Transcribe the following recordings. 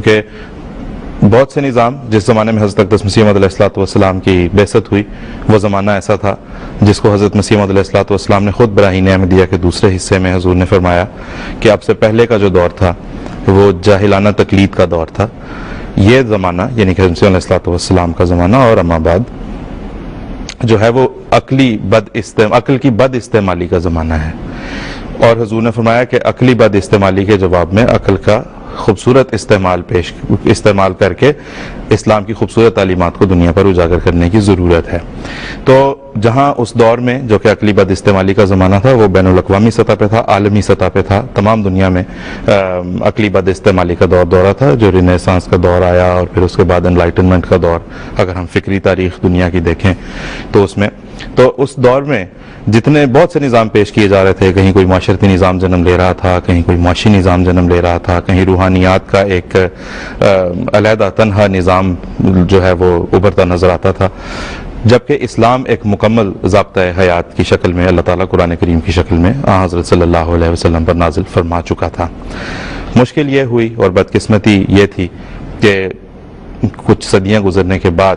کیونکہ بہت سے نظام جس زمانے میں حضرت اقدس مسیح موعود علیہ الصلوۃ والسلام کی بعثت ہوئی وہ زمانہ ایسا تھا جس کو حضرت مسیح موعود علیہ الصلوۃ والسلام نے خود براہین احمدیہ کے دوسرے حصے میں حضور نے فرمایا کہ اب سے پہلے کا جو دور تھا وہ جاہلانہ تقلید کا دور تھا. یہ زمانہ یعنی کہ حضرت مسیح علیہ الصلوۃ والسلام کا زمانہ اور اما بعد جو ہے وہ عقل کی بد استعمالی کا زمانہ ہے. اور حضور نے فرمایا کہ عقلی بد استعمالی کے جواب میں عقل کا خوبصورت استعمال کر کے اسلام کی خوبصورت تعلیمات کو دنیا پر اجاگر کرنے کی ضرورت ہے. تو جہاں اس دور میں جو کہ عقلی بد استعمالی کا زمانہ تھا وہ بین الاقوامی سطح پہ تھا, عالمی سطح پہ تھا, تمام دنیا میں عقلی بد استعمالی کا دورہ تھا جو رینیسانس کا دور آیا اور پھر اس کے بعد انلائٹنمنٹ کا دور. اگر ہم فکری تاریخ دنیا کی دیکھیں تو اس دور میں جتنے بہت سے نظام پیش کیے جا رہے تھے, کہیں کوئی معاشرتی نظام جنم لے رہا تھا, کہیں کوئی معاشی نظام جنم لے رہا تھا, کہیں روحانیات کا ایک علیحدہ تنہا نظام جو ہے وہ ابھرتا نظر آتا تھا, جبکہ اسلام ایک مکمل ضابطۂ حیات کی شکل میں اللہ تعالیٰ قرآن کریم کی شکل میں حضرت صلی اللہ علیہ وسلم پر نازل فرما چکا تھا. مشکل یہ ہوئی اور بدقسمتی یہ تھی کہ کچھ صدیاں گزرنے کے بعد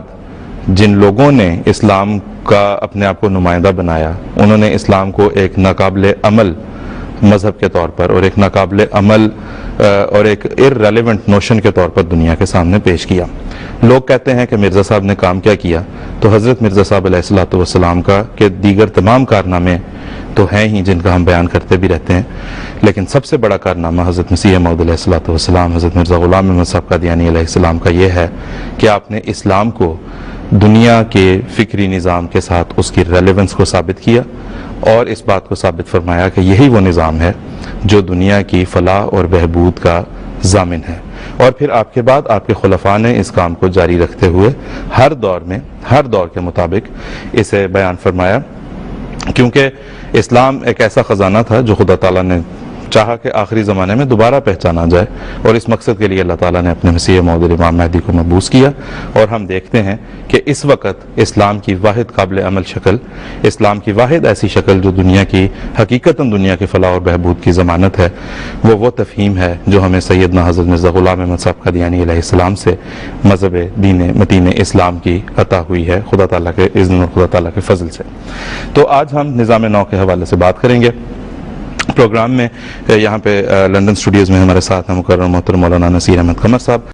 جن لوگوں نے اسلام کا اپنے آپ کو نمائندہ بنایا انہوں نے اسلام کو ایک ناقابل عمل مذہب کے طور پر اور ایک ناقابل عمل اور ایک irrelevant نوشن کے طور پر دنیا کے سامنے پیش کیا. لوگ کہتے ہیں کہ مرزا صاحب نے کام کیا کیا, تو حضرت مرزا صاحب علیہ الصلوۃ والسلام کا کہ دیگر تمام کارنامے تو ہیں ہی جن کا ہم بیان کرتے بھی رہتے ہیں, لیکن سب سے بڑا کارنامہ حضرت مسیح موعود علیہ الصلوۃ والسلام حضرت مرزا غلام احمد صاحب قادیانی علیہ السلام کا یہ ہے کہ آپ نے اسلام کو دنیا کے فکری نظام کے ساتھ اس کی ریلیونس کو ثابت کیا اور اس بات کو ثابت فرمایا کہ یہی وہ نظام ہے جو دنیا کی فلاح اور بہبود کا ضامن ہے. اور پھر آپ کے بعد آپ کے خلفاء نے اس کام کو جاری رکھتے ہوئے ہر دور کے مطابق اسے بیان فرمایا, کیونکہ اسلام ایک ایسا خزانہ تھا جو خدا تعالیٰ نے چاہا کہ آخری زمانے میں دوبارہ پہچانا جائے, اور اس مقصد کے لیے اللہ تعالیٰ نے اپنے مسیح موعود امام مہدی کو مبعوث کیا. اور ہم دیکھتے ہیں کہ اس وقت اسلام کی واحد قابل عمل شکل, اسلام کی واحد ایسی شکل جو دنیا کی حقیقتاً دنیا کی فلاح اور بہبود کی ضمانت ہے, وہ تفہیم ہے جو ہمیں سیدنا حضرت مرزا غلام احمد صاحب قادیانی علیہ السلام سے مذہب دین متین اسلام کی عطا ہوئی ہے خدا تعالیٰ کے اذن اور خدا تعالیٰ کے فضل سے. تو آج ہم نظام نو کے حوالے سے بات کریں گے. پروگرام میں یہاں پہ لندن اسٹوڈیوز میں ہمارے ساتھ ہیں مکرم محترم مولانا نصیر احمد قمر صاحب.